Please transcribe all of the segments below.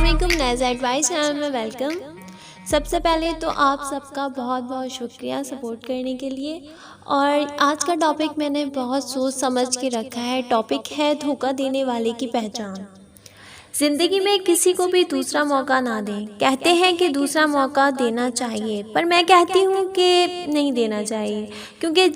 علیکم، نیز advice channel میں ویلکم۔ سب سے پہلے تو آپ سب کا بہت بہت شکریہ سپورٹ کرنے کے لیے۔ اور آج کا ٹاپک میں نے بہت سوچ سمجھ کے رکھا ہے۔ ٹاپک ہے دھوکہ دینے والے کی پہچان۔ زندگی میں کسی کو بھی دوسرا موقع نہ دیں۔ کہتے ہیں کہ دوسرا موقع دینا چاہیے، پر میں کہتی ہوں کہ نہیں دینا چاہیے، کیونکہ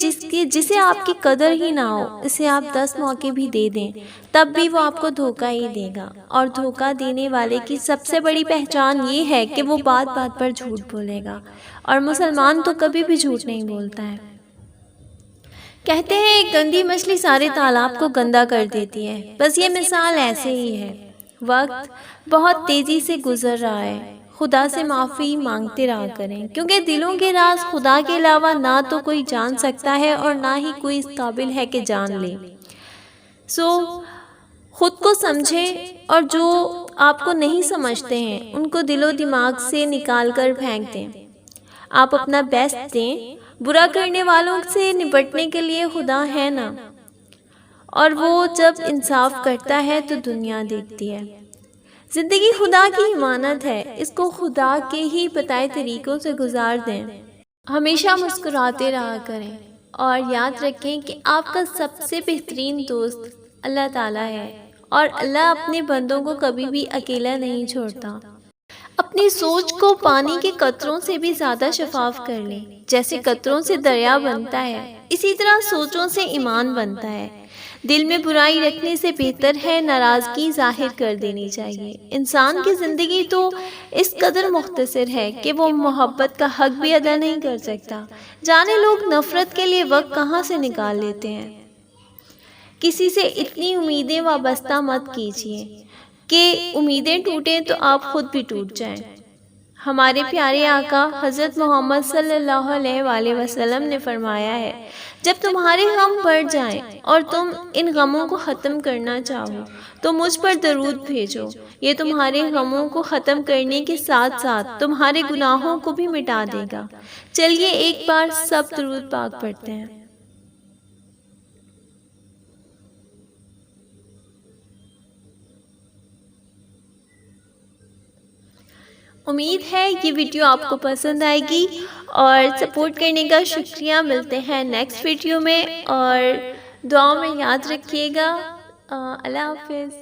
جسے آپ کی قدر ہی نہ ہو، اسے آپ 10 موقع بھی دے دیں تب بھی وہ آپ کو دھوکہ ہی دے گا۔ اور دھوکہ دینے والے کی سب سے بڑی پہچان یہ ہے کہ وہ بات بات پر جھوٹ بولے گا، اور مسلمان تو کبھی بھی جھوٹ نہیں بولتا ہے۔ کہتے ہیں ایک گندی مچھلی سارے تالاب کو گندا کر دیتی ہے، بس یہ مثال ایسے ہی ہے۔ وقت بہت تیزی سے گزر رہا ہے، خدا سے معافی مانگتے رہا کریں، کیونکہ دلوں کے راز خدا کے علاوہ نہ تو کوئی جان سکتا ہے اور نہ ہی کوئی اس قابل ہے کہ جان لے۔ خود کو سمجھیں، اور جو آپ کو نہیں سمجھتے ہیں ان کو دل و دماغ سے نکال کر پھینک دیں۔ آپ اپنا بیسٹ دیں۔ برا کرنے والوں سے نپٹنے کے لیے خدا ہے نا، اور وہ جب انصاف کرتا ہے تو دنیا دیکھتی ہے۔ زندگی خدا کی امانت ہے، اس کو خدا کے ہی بتائے طریقوں سے گزار دیں۔ ہمیشہ مسکراتے رہا کریں، اور یاد رکھیں کہ آپ کا سب سے بہترین دوست اللہ تعالیٰ ہے، اور اللہ اپنے بندوں کو کبھی بھی اکیلا نہیں چھوڑتا۔ اپنی سوچ کو پانی کے قطروں سے بھی زیادہ شفاف کر لیں۔ جیسے قطروں سے دریا بنتا ہے، اسی طرح سوچوں سے ایمان بنتا ہے۔ دل میں برائی رکھنے سے بہتر ہے ناراضگی ظاہر کر دینی چاہیے۔ انسان کی زندگی تو اس قدر مختصر ہے کہ وہ محبت کا حق بھی ادا نہیں کر سکتا۔ جانے لوگ نفرت کے لیے وقت کہاں سے نکال لیتے ہیں۔ کسی سے اتنی امیدیں وابستہ مت کیجیے کہ امیدیں ٹوٹیں تو آپ خود بھی ٹوٹ جائیں۔ ہمارے پیارے آقا حضرت محمد صلی اللہ علیہ وآلہ وسلم نے فرمایا ہے، جب تمہارے غم بڑھ جائیں اور تم ان غموں کو ختم کرنا چاہو تو مجھ پر درود بھیجو۔ یہ تمہارے غموں کو ختم کرنے کے ساتھ ساتھ تمہارے گناہوں کو بھی مٹا دے گا۔ چلیے ایک بار سب درود پاک پڑھتے ہیں۔ امید ہے یہ ویڈیو آپ کو پسند آئے گی، اور سپورٹ کرنے کا شکریہ۔ ملتے ہیں نیکسٹ ویڈیو میں، اور دعاؤں میں یاد رکھیے گا۔ اللہ حافظ۔